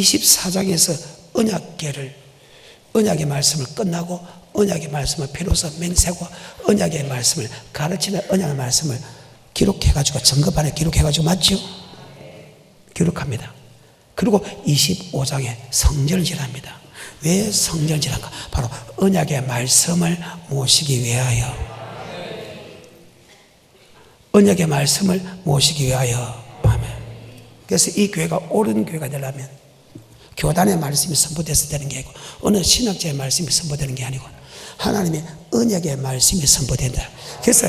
24장에서 언약의 말씀을 끝나고 언약의 말씀을 비로소 맹세고 언약의 말씀을 가르치는 언약의 말씀을 기록해가지고 점검판에 기록해가지고 맞죠? 기록합니다. 그리고 25장에 성전질합니다. 왜 성전질한가? 바로 언약의 말씀을 모시기 위하여. 언약의 말씀을 모시기 위하여. 아멘. 그래서 이 교회가 옳은 교회가 되려면 교단의 말씀이 선포돼서 되는 게 아니고 어느 신학자의 말씀이 선포되는 게 아니고 하나님의 언약의 말씀이 선포된다. 그래서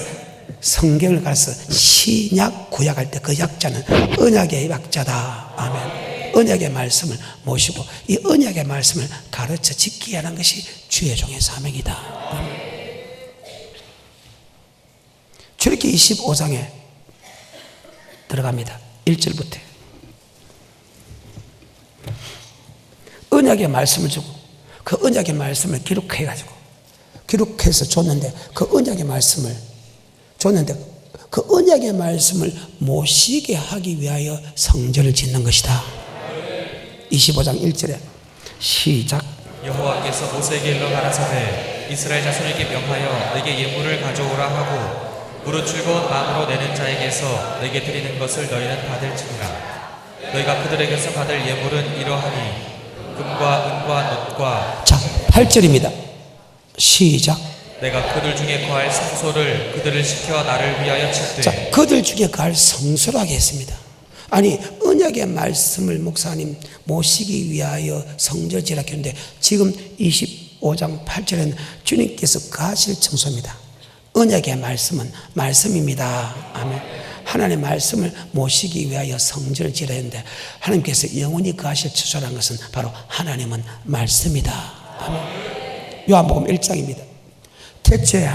성경을 가서 신약 구약할 때 그 약자는 언약의 약자다. 아멘. 언약의 말씀을 모시고 이 언약의 말씀을 가르쳐 지키게 하는 것이 주의 종의 사명이다. 아멘. 출애굽기 25장에 들어갑니다. 1절부터 언약의 말씀을 주고 그 언약의 말씀을 기록해서 줬는데 그 언약의 말씀을 줬는데 그 언약의 말씀을 모시게 하기 위하여 성전을 짓는 것이다. 25장 1절에 시작. 여호와께서 모세에게 일러 가라사대 이스라엘 자손에게 명하여 내게 예물을 가져오라 하고 무릇 즐거운 마음으로 내는 자에게서 내게 드리는 것을 너희는 받을지니라. 너희가 그들에게서 받을 예물은 이러하니 금과 은과 놋과. 자, 8절입니다. 시작. 내가 그들 중에 거할 성소를 그들을 시켜 나를 위하여 칠되. 자, 그들 중에 거할 성소로 하겠습니다. 아니, 언약의 말씀을 목사님 모시기 위하여 성전을 지으라 했는데 지금 25장 8절에는 주님께서 거하실 청소입니다. 언약의 말씀은 말씀입니다. 아멘. 하나님의 말씀을 모시기 위하여 성전을 지으라 했는데 하나님께서 영원히 거하실 처소라는 것은 바로 하나님은 말씀이다. 아멘. 요한복음 1장입니다. 태초에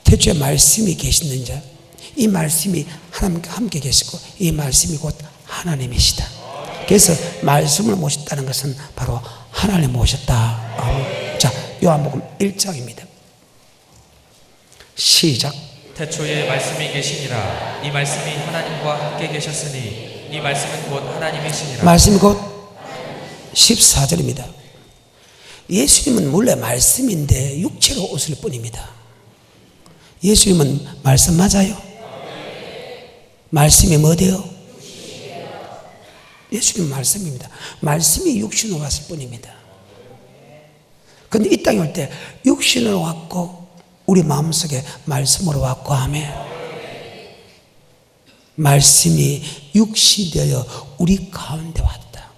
태초에 말씀이 계시는지 이 말씀이 하나님과 함께 계시고 이 말씀이 곧 하나님이시다. 그래서 말씀을 모셨다는 것은 바로 하나님 모셨다. 아멘. 자, 요한복음 1장입니다. 시작. 태초에 말씀이 계시니라. 이 말씀이 하나님과 함께 계셨으니 이 말씀은 곧 하나님이시니라. 말씀이 곧 14절입니다. 예수님은 원래 말씀인데 육체로 오실 뿐입니다. 예수님은 말씀 맞아요? 말씀이 뭐대요? 예수님은 말씀입니다. 말씀이 육신으로 왔을 뿐입니다. 그런데 이 땅에 올 때 육신으로 왔고 우리 마음속에 말씀으로 왔고 하며 말씀이 육신이 되어 우리 가운데 왔다.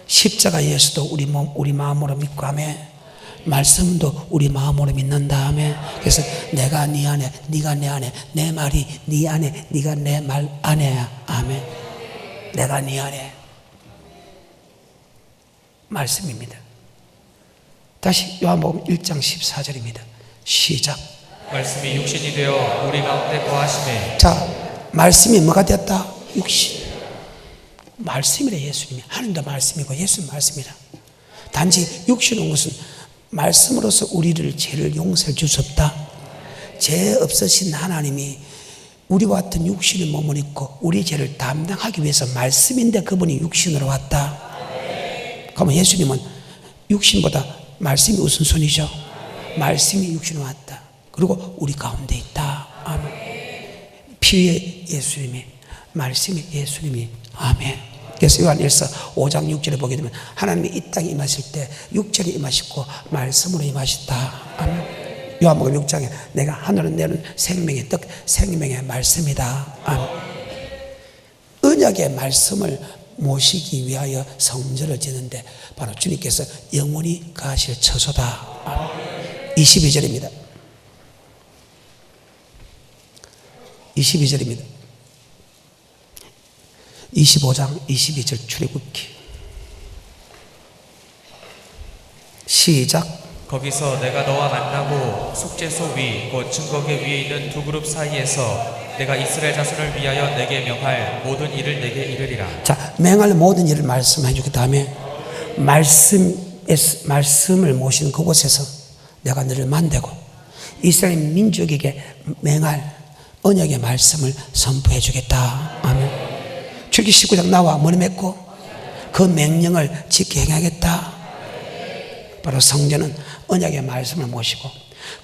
십자가 예수도 우리 마음으로 믿고 하며 말씀도 우리 마음으로 믿는다 하며 그래서 내가 네 안에 네가 내 안에 내 말이 네 안에 네가 내 말 안에야. 아멘. 내가 네 안에 말씀입니다. 다시 요한복음 1장 14절입니다. 시작. 말씀이 육신이 되어 우리 가운데 거하시매. 자, 말씀이 뭐가 되었다? 육신. 말씀이래. 예수님이 하나님도 말씀이고 예수님 말씀이라. 단지 육신 온 것은 말씀으로서 우리를 죄를 용서해 주셨다. 죄 없으신 하나님이 우리와 같은 육신의 몸을 입고 우리 죄를 담당하기 위해서 말씀인데 그분이 육신으로 왔다. 그러면 예수님은 육신보다 말씀이 우선순위죠. 말씀이 육신으로 왔다. 그리고 우리 가운데 있다. 아멘. 피의 예수님이 말씀이 예수님이. 아멘. 그래서 요한일서 5장 6절에 보게 되면 하나님이 이 땅에 임하실 때 육체로 임하시고 말씀으로 임하셨다. 아멘. 요한복음 6장에 내가 하늘을 내는 생명의 떡 생명의 말씀이다. 아멘. 언약의 말씀을 모시기 위하여 성전을 짓는데 바로 주님께서 영원히 거하실 처소다. 아멘. 22절입니다. 22절입니다. 25장 22절 출애굽기 시작. 거기서 내가 너와 만나고 속죄소 위 곧 증거계 위에 있는 두 그룹 사이에서 내가 이스라엘 자손을 위하여 내게 명할 모든 일을 내게 이르리라. 자, 명할 모든 일을 말씀해 주기 다음에 말씀을 모신 그곳에서 내가 너를 만들고 이스라엘 민족에게 맹할 언약의 말씀을 선포해 주겠다. 아멘. 출애굽기 19장 나와 뭐를 맺고 그 명령을 지켜 행하겠다. 바로 성전은 언약의 말씀을 모시고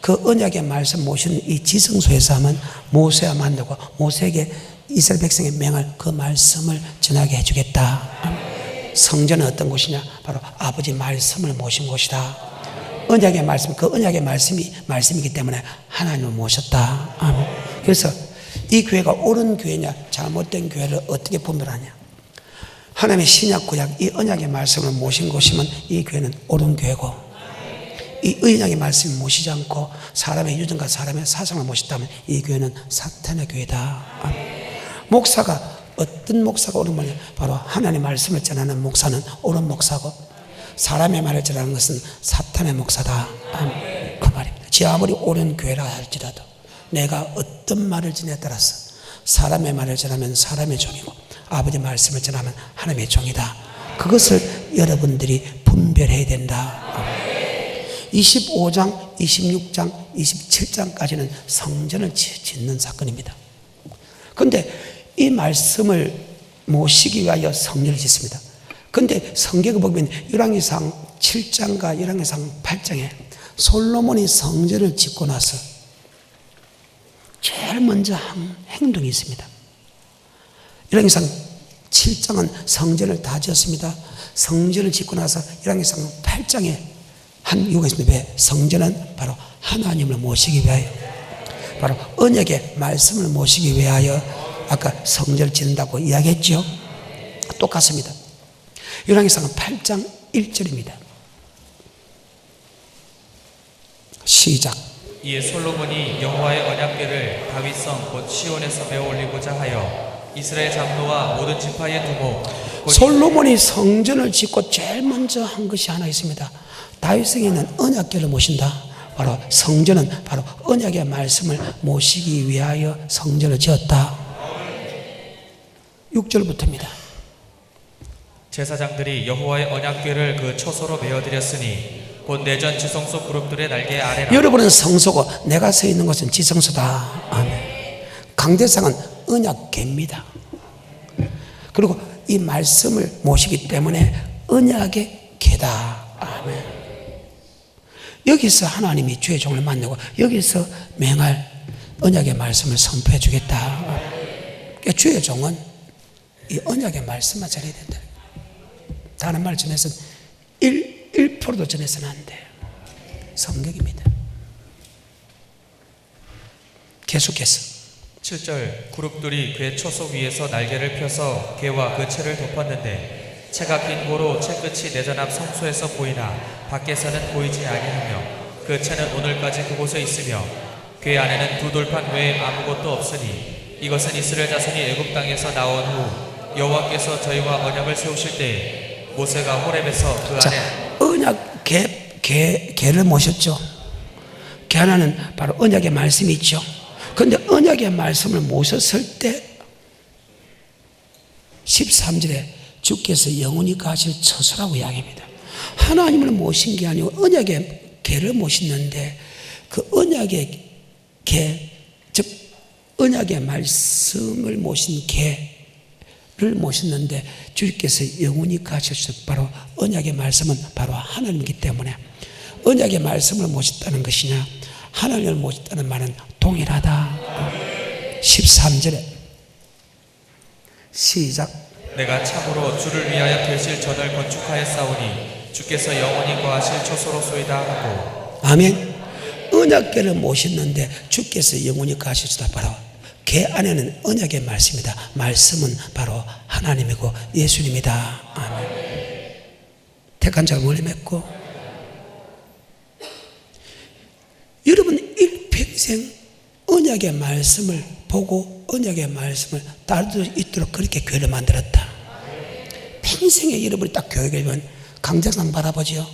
그 언약의 말씀 모시는 이 지성소에서 하면 모세와 만나고 모세에게 이스라엘 백성에 명할 그 말씀을 전하게 해주겠다. 성전은 어떤 곳이냐? 바로 아버지 말씀을 모신 곳이다. 언약의 말씀, 그 언약의 말씀이기 때문에 하나님을 모셨다. 아멘. 그래서 이 교회가 옳은 교회냐 잘못된 교회를 어떻게 분별하냐? 하나님의 신약 구약 이 언약의 말씀을 모신 곳이면 이 교회는 옳은 교회고, 이 언약의 말씀을 모시지 않고 사람의 유전과 사람의 사상을 모셨다면 이 교회는 사탄의 교회다. 아멘. 목사가 어떤 목사가 옳은 거냐? 바로 하나님의 말씀을 전하는 목사는 옳은 목사고, 사람의 말을 전하는 것은 사탄의 목사다. 아멘. 그 말입니다. 지 아무리 옳은 교회라 할지라도 내가 어떤 말을 전에 따라서 사람의 말을 전하면 사람의 종이고 아버지 말씀을 전하면 하나님의 종이다. 그것을 여러분들이 분별해야 된다. 아멘. 25장, 26장, 27장까지는 성전을 짓는 사건입니다. 그런데 이 말씀을 모시기 위하여 성전을 짓습니다. 그런데 성경에 보면 열왕기상 7장과 열왕기상 8장에 솔로몬이 성전을 짓고 나서 제일 먼저 한 행동이 있습니다. 열왕기상 7장은 성전을 다 지었습니다. 성전을 짓고 나서 열왕기상 8장에 한 이유가 있습니다. 왜? 성전은 바로 하나님을 모시기 위하여, 바로 언약의 말씀을 모시기 위하여 아까 성전을 짓는다고 이야기했죠. 똑같습니다. 열왕기상 8장 1절입니다. 시작. 이에 솔로몬이 여호와의 언약궤를 다윗성 곧 시온에서 메어 올리고자 하여 이스라엘 장로와 모든 지파의 두목 솔로몬이 성전을 짓고 제일 먼저 한 것이 하나 있습니다. 다윗성에 있는 언약궤를 모신다. 바로 성전은 바로 언약의 말씀을 모시기 위하여 성전을 지었다. 6절부터입니다. 제사장들이 여호와의 언약궤를 그 초소로 메어드렸으니 곧 내전 지성소 그룹들의 날개 아래라. 여러분은 성소고 내가 서 있는 곳은 지성소다. 아멘. 강대상은 언약궤입니다. 그리고 이 말씀을 모시기 때문에 언약의 궤다. 아멘. 여기서 하나님이 주의 종을 만나고 여기서 맹할 언약의 말씀을 선포해 주겠다. 그러니까 주의 종은 이 언약의 말씀만 전해야 된다. 다른 말 전해서는 1%도 전해서는 안 돼요. 성경입니다. 계속해서 7절 그룹들이 궤 초소 위에서 날개를 펴서 궤와 그 채를 덮었는데 채가 긴 고로 채 끝이 내전 앞 성소에서 보이나 밖에서는 보이지 아니하며 그 채는 오늘까지 그곳에 있으며 궤 안에는 두 돌판 외에 아무것도 없으니 이것은 이스라엘 자손이 애굽 땅에서 나온 후 여호와께서 저희와 언약을 세우실 때 모세가 호렙에서 그 안에 언약 궤를 모셨죠. 궤 하나는 바로 언약의 말씀이 있죠. 그런데 언약의 말씀을 모셨을 때 13절에 주께서 영원히 가실 처소라고 이야기합니다. 하나님을 모신 게 아니고 언약의 궤를 모셨는데 그 언약의 궤, 즉 언약의 말씀을 모신 궤를 모셨는데 주께서 영원히 가셨을 바로 언약의 말씀은 바로 하나님이기 때문에 언약의 말씀을 모셨다는 것이냐 하나님을 모셨다는 말은 동일하다. 13절에 시작. 내가 참으로 주를 위하여 되실 전을 건축하였사오니 주께서 영원히 거하실 초소로소이다 하고. 아멘. 언약궤를 모셨는데 주께서 영원히 가실수다. 바로 궤 안에는 언약의 말씀이다. 말씀은 바로 하나님이고 예수님이다. 아멘. 택한 자가 멀리 맺고 여러분 일평생 언약의 말씀을 보고 언약의 말씀을 따를 수 있도록 그렇게 교회를 만들었다. 평생에 여러분이 딱 교회에 가면 강대상 바라보죠.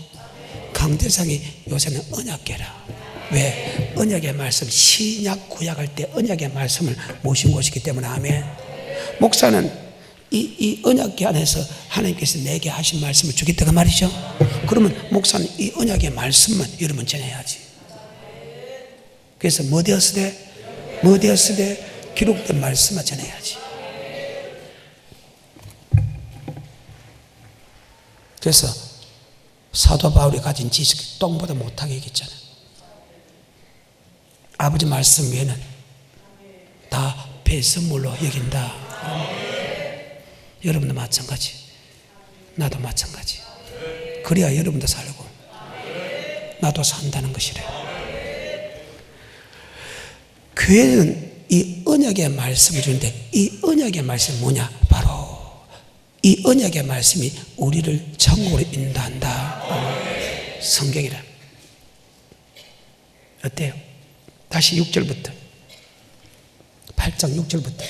강대상이 요새는 언약궤라. 왜? 언약의 말씀, 신약 구약할 때 언약의 말씀을 모신 곳이기 때문에. 아멘. 목사는 이 언약궤 안에서 하나님께서 내게 하신 말씀을 주겠다고 말이죠. 그러면 목사는 이 언약의 말씀만 여러분 전해야지. 그래서 뭐 되었으되 기록된 말씀만 전해야지. 그래서 사도 바울이 가진 지식이 똥보다 못하게 얘기했잖아요. 아버지 말씀 외에는 다 배설물로 여긴다. 여러분도 마찬가지, 나도 마찬가지. 그래야 여러분도 살고 나도 산다는 것이래요. 교회는 이 언약의 말씀을 주는데, 이 언약의 말씀이 뭐냐? 바로 이 언약의 말씀이 우리를 천국으로 인도한다. 성경이라. 어때요? 다시 6절부터 8장 6절부터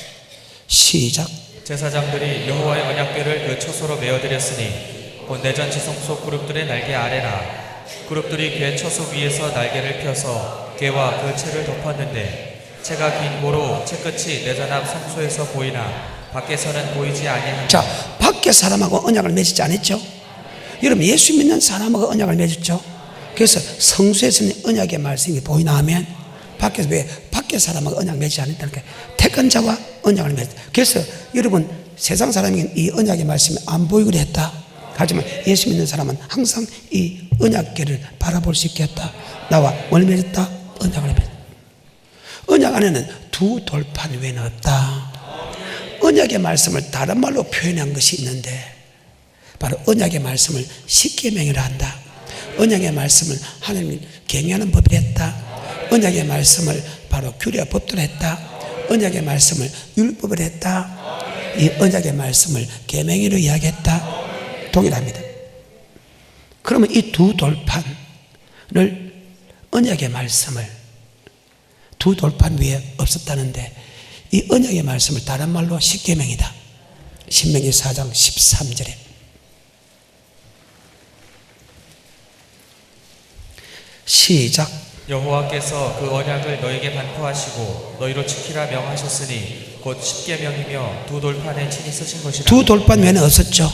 시작. 제사장들이 여호와의 언약궤를 그 처소로 메어드렸으니 곧 내전 지성소 그룹들의 날개 아래라. 그룹들이 궤 처소 위에서 날개를 펴서 궤와 그 채를 덮었는데 채가 긴 고로 채 끝이 내전 앞 성소에서 보이나 밖에서는 보이지 아니하니. 자, 밖에 사람하고 언약을 맺지 않았죠? 여러분, 예수 믿는 사람하고 언약을 맺었죠? 그래서 성수에서는 언약의 말씀이 보이나 하면 밖에서 왜 밖에 사람하고 언약을 맺지 않았다는 거예요. 택한 자와 언약을 맺었다. 그래서 여러분, 세상 사람에게는 이 언약의 말씀이 안 보이기로 했다. 하지만 예수 믿는 사람은 항상 이 언약궤를 바라볼 수 있게 했다. 나와 뭘 맺었다? 언약을 맺었다. 언약 안에는 두 돌판 외에는 없다. 언약의 말씀을 다른 말로 표현한 것이 있는데 바로 언약의 말씀을 십계명이라 한다. 언약의 말씀을 하나님이 경외하는 법이라 했다. 언약의 말씀을 바로 규례와 법도로 했다. 언약의 말씀을 율법을 했다. 이 언약의 말씀을 계명으로 이야기했다. 동일합니다. 그러면 이 두 돌판을, 언약의 말씀을 두 돌판 위에 없었다는데 이 언약의 말씀을 다른 말로 십계명이다. 신명기 4장 13절에 시작. 여호와께서 그 언약을 너에게 반포하시고 너희로 지키라 명하셨으니 곧 십계명이며 두 돌판에 친히 쓰신 것이라. 두 돌판 외에는 없었죠.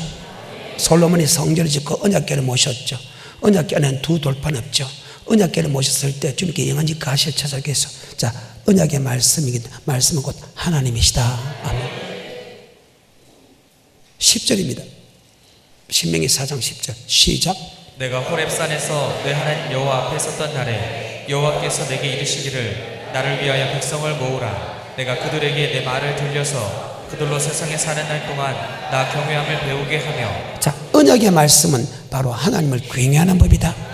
솔로몬이 성전을 짓고 언약궤를 모셨죠. 언약궤 안에는 두 돌판 없죠. 언약궤를 모셨을 때 주님께 영원히 가시를 찾아계서, 자, 언약의 말씀은 곧 하나님이시다. 아멘. 10절입니다. 신명기 4장 10절 시작. 내가 호렙산에서 내 하나님 여호와 앞에 섰던 날에 여호와께서 내게 이르시기를 나를 위하여 백성을 모으라. 내가 그들에게 내 말을 들려서 그들로 세상에 사는 날 동안 나 경외함을 배우게 하며. 자, 언약의 말씀은 바로 하나님을 경외하는 법이다.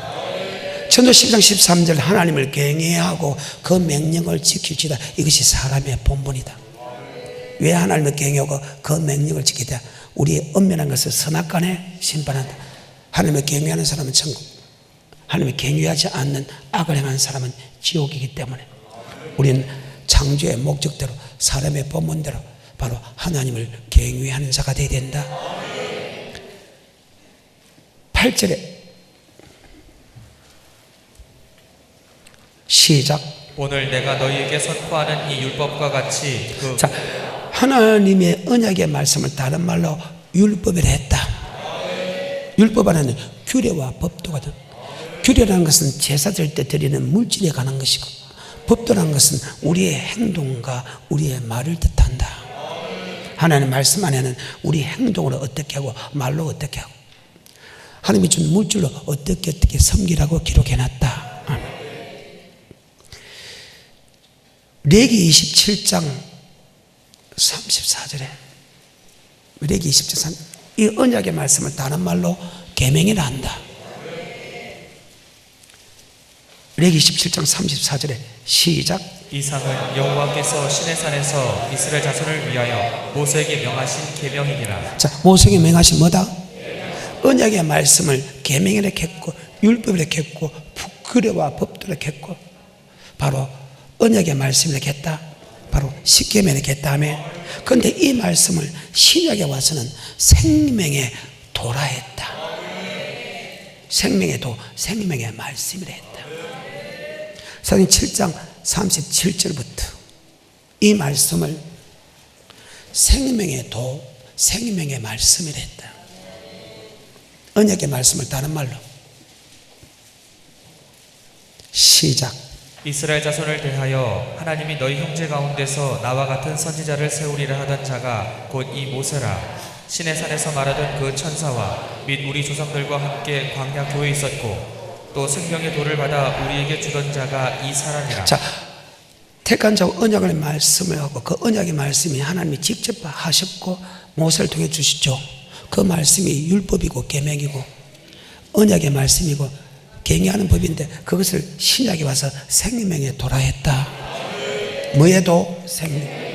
전도 10장 13절 하나님을 경외하고 그 명령을 지킬지다. 이것이 사람의 본분이다. 왜 하나님을 경외하고 그 명령을 지키다? 우리의 엄밀한 것을 선악간에 심판한다. 하나님을 경외하는 사람은 천국, 하나님을 경외하지 않는 악을 행하는 사람은 지옥이기 때문에 우리는 창조의 목적대로 사람의 본분대로 바로 하나님을 경외하는 자가 되어야 된다. 8절에 시작. 오늘 내가 너희에게 선포하는 이 율법과 같이 자, 하나님의 언약의 말씀을 다른 말로 율법이라 했다. 율법 안에는 규례와 법도가 돼. 규례라는 것은 제사 드릴 때 드리는 물질에 관한 것이고, 법도라는 것은 우리의 행동과 우리의 말을 뜻한다. 하나님의 말씀 안에는 우리 행동으로 어떻게 하고 말로 어떻게 하고 하나님이 준 물질로 어떻게 섬기라고 기록해놨다. 레기 27장 34절에 레기 27장 이 언약의 말씀을 다른 말로 계명이라 한다. 레기 27장 34절에 시작. 이 상은 여호와께서 시내산에서 이스라엘 자손을 위하여 모세에게 명하신 계명이니라. 자, 모세에게 명하신 뭐다? 언약의 말씀을 계명이라 했고 율법이라 했고 규례와 법도라 했고 바로 언약의 말씀이라 했다. 바로 십계명이라 했다 하며, 그런데 이 말씀을 신약에 와서는 생명의 도라 했다. 생명의 도, 생명의 말씀이라 했다. 사도행 7장 37절부터 이 말씀을 생명의 도, 생명의 말씀이라 했다. 언약의 말씀을 다른 말로 시작. 이스라엘 자손을 대하여 하나님이 너희 형제 가운데서 나와 같은 선지자를 세우리라 하던 자가 곧 이 모세라. 신의 산에서 말하던 그 천사와 및 우리 조상들과 함께 광야 교에 있었고 또 생명의 돌을 받아 우리에게 주던 자가 이 사람이라. 자, 택한 자와 언약의 말씀을 하고 그 언약의 말씀이 하나님이 직접 하셨고 모세를 통해 주시죠. 그 말씀이 율법이고 계명이고 언약의 말씀이고 경외하는 법인데 그것을 신약에 와서 생명에 도라했다. 뭐에도 생명.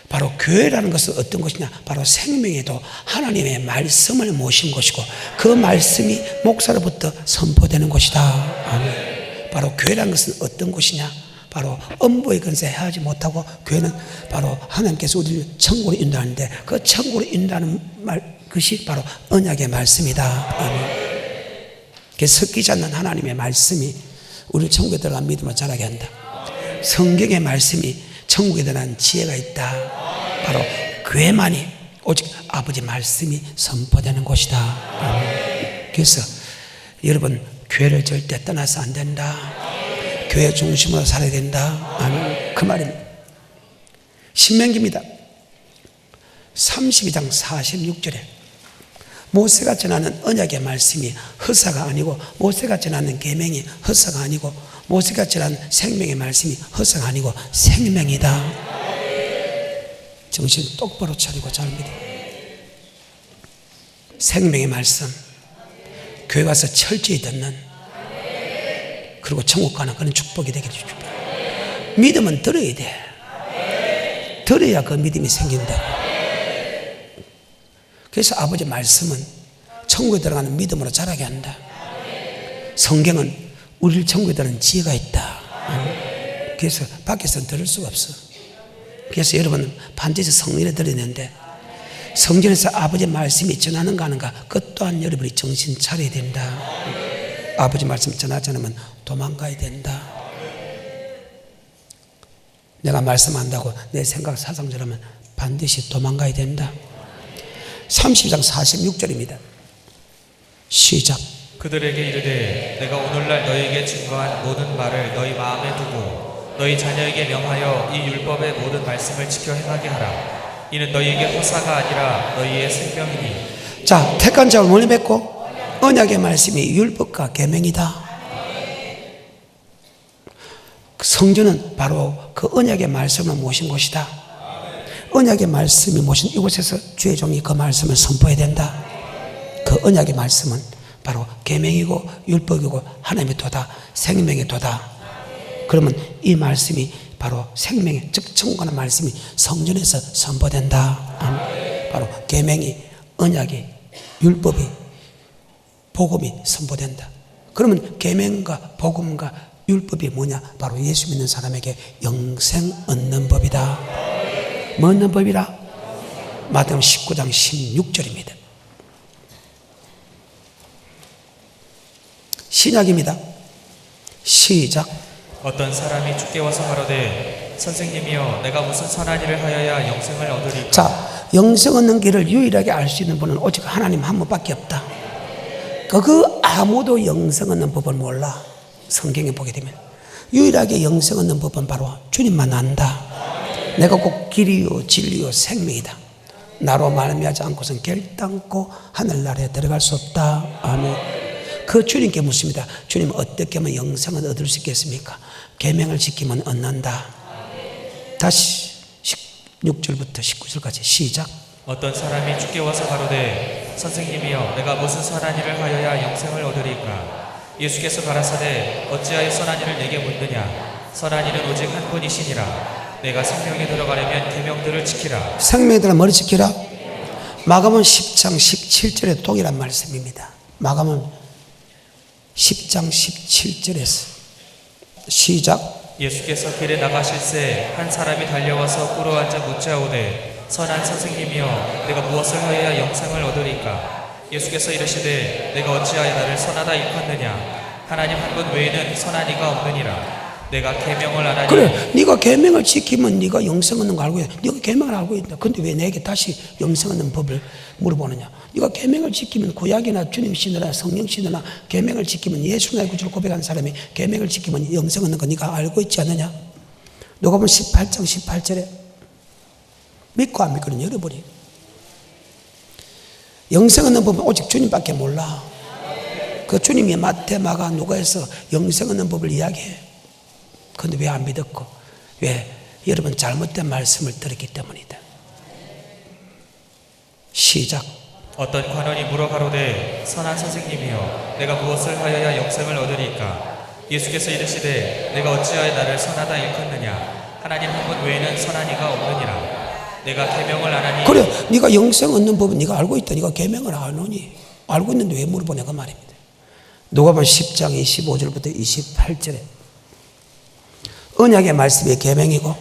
바로 교회라는 것은 어떤 것이냐? 바로 생명에도 하나님의 말씀을 모신 것이고 그 말씀이 목사로부터 선포되는 것이다. 아멘. 바로 교회라는 것은 어떤 것이냐? 바로 엄보의 근세 해하지 못하고 교회는 바로 하나님께서 우리를 천국으로 인도하는데 그 천국으로 인도하는 것이 바로 언약의 말씀이다. 아멘. 그래서 섞이지 않는 하나님의 말씀이 우리를 천국에 들어간 믿음을 자라게 한다. 성경의 말씀이 천국에 대한 지혜가 있다. 바로 교회만이 오직 아버지 말씀이 선포되는 것이다. 아멘. 그래서 여러분 교회를 절대 떠나서 안 된다. 교회 중심으로 살아야 된다. 아멘. 그 말입니다. 신명기입니다. 32장 46절에 모세가 전하는 언약의 말씀이 헛사가 아니고 모세가 전하는 계명이 헛사가 아니고 모세가 전하는 생명의 말씀이 헛사가 아니고 생명이다. 정신 똑바로 차리고 잘 믿어. 생명의 말씀 교회 가서 철저히 듣는 그리고 천국 가는 그런 축복이 되게 해주십시오. 믿음은 들어야 돼. 들어야 그 믿음이 생긴다. 그래서 아버지 말씀은 천국에 들어가는 믿음으로 자라게 한다. 성경은 우리를 천국에 들어가는 지혜가 있다. 그래서 밖에서는 들을 수가 없어. 그래서 여러분 반드시 성전에 들어야 되는데 성전에서 아버지 말씀이 전하는가 하는가 그것 또한 여러분이 정신 차려야 된다. 아버지 말씀 전하지 않으면 도망가야 된다. 내가 말씀한다고 내 생각 사상대로면 반드시 도망가야 된다. 30장 46절입니다. 시작. 그들에게 이르되 내가 오늘날 너희에게 증거한 모든 말을 너희 마음에 두고 너희 자녀에게 명하여 이 율법의 모든 말씀을 지켜 행하게 하라. 이는 너희에게 허사가 아니라 너희의 생명이니. 자, 택한 자를 멀리 맺고 언약의 말씀이 율법과 계명이다. 성전은 바로 그 언약의 말씀을 모신 곳이다. 언약의 말씀이 모신 이곳에서 주의 종이 그 말씀을 선포해야 된다. 그 언약의 말씀은 바로 계명이고 율법이고 하나님의 도다, 생명의 도다. 그러면 이 말씀이 바로 생명의 즉 천국하는 말씀이 성전에서 선포된다. 바로 계명이, 언약이, 율법이, 복음이 선포된다. 그러면 계명과 복음과 율법이 뭐냐? 바로 예수 믿는 사람에게 영생 얻는 법이다. 뭐 얻는 법이라? 마태복음 19장 16절입니다. 신약입니다. 시작. 어떤 사람이 주께 와서 가로되 선생님이여 내가 무슨 선한 일을 하여야 영생을 얻으리까? 자, 영생 얻는 길을 유일하게 알 수 있는 분은 오직 하나님 한 분밖에 없다. 그 아무도 영생 얻는 법을 몰라. 성경에 보게 되면 유일하게 영생 얻는 법은 바로 주님만 안다. 내가 꼭 길이요 진리요 생명이다. 나로 말미암지 않고선 결단코 하늘나라에 들어갈 수 없다. 아멘. 그 주님께 묻습니다. 주님 어떻게 하면 영생을 얻을 수 있겠습니까? 계명을 지키면 얻는다. 다시 16절부터 19절까지 시작. 어떤 사람이 주께 와서 가로되 선생님이여 내가 무슨 선한 일을 하여야 영생을 얻으리까? 예수께서 가라사대 어찌하여 선한 일을 내게 묻느냐? 선한 일은 오직 한 분이시니라. 내가 생명에 들어가려면 계명들을 지키라. 생명에 들어가 머리 지키라. 마가복음 10장 17절에 동일한 말씀입니다. 마가복음 10장 17절에서 시작. 예수께서 길에 나가실새 한 사람이 달려와서 꿇어앉아 묻자오되 선한 선생님이여 내가 무엇을 하여야 영생을 얻으리까? 예수께서 이르시되 내가 어찌하여 나를 선하다 일컫느냐? 하나님 한 분 외에는 선한 이가 없느니라. 내가 계명을 안 하니. 그래, 네가 계명을 지키면 네가 영생 얻는 거 알고 있다. 네가 계명을 알고 있다. 근데 왜 내게 다시 영생 얻는 법을 물어보느냐? 네가 계명을 지키면 구약이나 주님 신으나 성령 신으나 계명을 지키면 예수 나의 구주를 고백한 사람이 계명을 지키면 영생 얻는 거 네가 알고 있지 않느냐? 누가복음 18장 18절에 믿고 안 믿고는 열어버리. 영생 얻는 법은 오직 주님밖에 몰라. 그 주님이 마태, 마가, 누가에서 영생 얻는 법을 이야기해. 그런데 왜 안 믿었고? 왜? 여러분 잘못된 말씀을 들었기 때문이다. 시작. 어떤 관원이 물어 가로되 선한 선생님이여 내가 무엇을 하여야 영생을 얻으리까? 예수께서 이르시되 내가 어찌하여 나를 선하다 일컫느냐? 하나님 한 분 외에는 선한 이가 없느니라. 내가 계명을 안 하니 그래, 네가 영생 얻는 법은 네가 알고 있다. 네가 계명을 안 하니? 알고 있는데 왜 물어보냐고 말입니다. 누가복음 10장 25절부터 28절에 언약의 말씀이 계명이고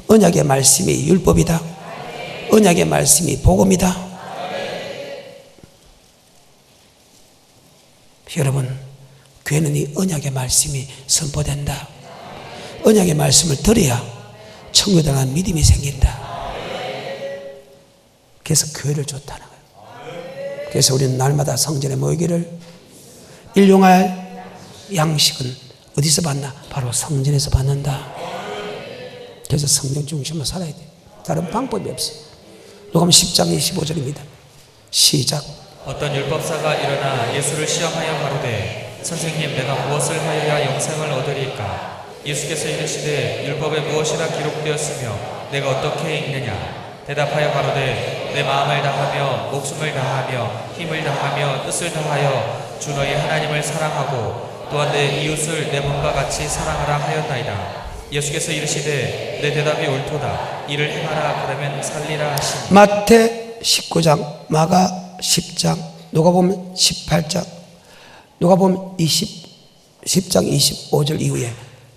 언약의 말씀이 율법이다. 언약의 말씀이 복음이다. 여러분, 교회는 이 언약의 말씀이 선포된다. 언약의 말씀을 들어야 천국에 대한 믿음이 생긴다. 그래서 교회를 좋다는 거예요. 그래서 우리는 날마다 성전에 모이기를 일용할 양식은 어디서 받나? 바로 성전에서 받는다. 그래서 성경 중심으로 살아야 돼. 다른 방법이 없어. 누가복음 10장 25절입니다. 시작. 어떤 율법사가 일어나 예수를 시험하여 가로되 선생님 내가 무엇을 하여야 영생을 얻으리까? 예수께서 이르시되 율법에 무엇이라 기록되었으며 내가 어떻게 읽느냐? 대답하여 가로되 내 마음을 다하며 목숨을 다하며 힘을 다하며 뜻을 다하여 주 너희 하나님을 사랑하고 또한 내 이웃을 내 몸과 같이 사랑하라 하였나이다. 예수께서 이르시되 내 대답이 옳도다. 이를 행하라 그러면 살리라 하시니. 마태 19장, 마가 10장, 누가복음 18장, 누가복음 10장 25절 이후에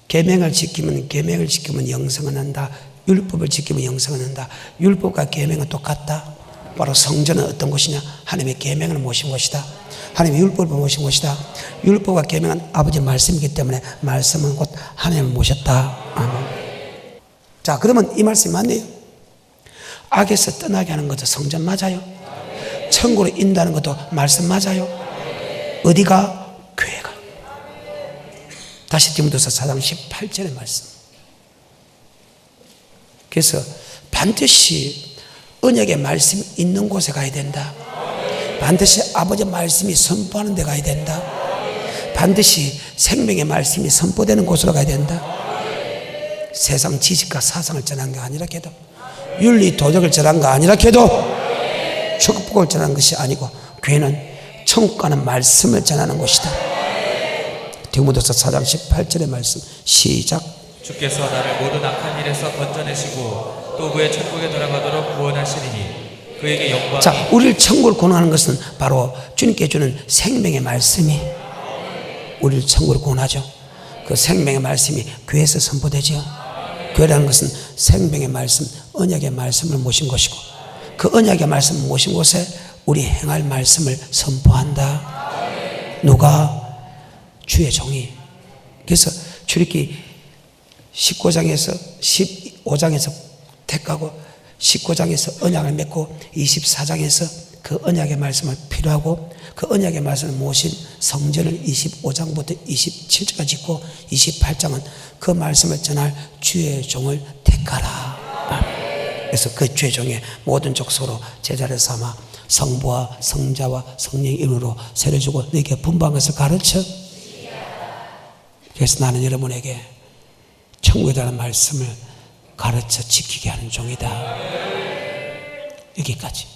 계명을 지키면 영생을 한다. 율법을 지키면 영생을 한다. 율법과 계명은 똑같다. 바로 성전은 어떤 곳이냐? 하나님의 계명을 모신 곳이다. 하나님의 율법을 모신 곳이다. 율법과 계명은 아버지 말씀이기 때문에 말씀은 곧 하나님을 모셨다. 아멘. 자, 그러면 이 말씀이 맞네요. 악에서 떠나게 하는 것도 성전 맞아요. 천국으로 인도하는 것도 말씀 맞아요. 어디가? 교회가. 다시 디모데후서 4장 18절의 말씀. 그래서 반드시 언약의 말씀이 있는 곳에 가야 된다. 반드시 아버지 말씀이 선포하는 데 가야 된다. 반드시 생명의 말씀이 선포되는 곳으로 가야 된다. 세상 지식과 사상을 전한 게 아니라 해도, 윤리 도덕을 전한 거 아니라 해도, 축복을 전하는 것이 아니고 교회는 천국 가는 말씀을 전하는 곳이다. 디모데후서 4장 18절의 말씀 시작. 주께서 나를 모든 악한 일에서 건져내시고 또 그의 천국에 들어가도록 구원하시리니 그에게 영광이. 자, 우리를 천국을 구원하는 것은 바로 주님께 주는 생명의 말씀이 우리를 천국으로 구원하죠. 그 생명의 말씀이 교회에서 선포되죠. 교회라는 것은 생명의 말씀, 언약의 말씀을 모신 곳이고 그 언약의 말씀을 모신 곳에 우리 행할 말씀을 선포한다. 누가? 주의 종이. 그래서 출애굽기 19장에서 15장에서 택하고 19장에서 언약을 맺고 24장에서 그 언약의 말씀을 필요하고 그 언약의 말씀을 모신 성전을 25장부터 27장까지 짓고 28장은 그 말씀을 전할 주의 종을 택하라. 그래서 그 주의 종의 모든 족속으로 제자를 삼아 성부와 성자와 성령의 이름으로 세례 주고 너에게 분부한 것을 가르쳐. 그래서 나는 여러분에게 천국에 대한 말씀을 가르쳐 지키게 하는 종이다. 여기까지.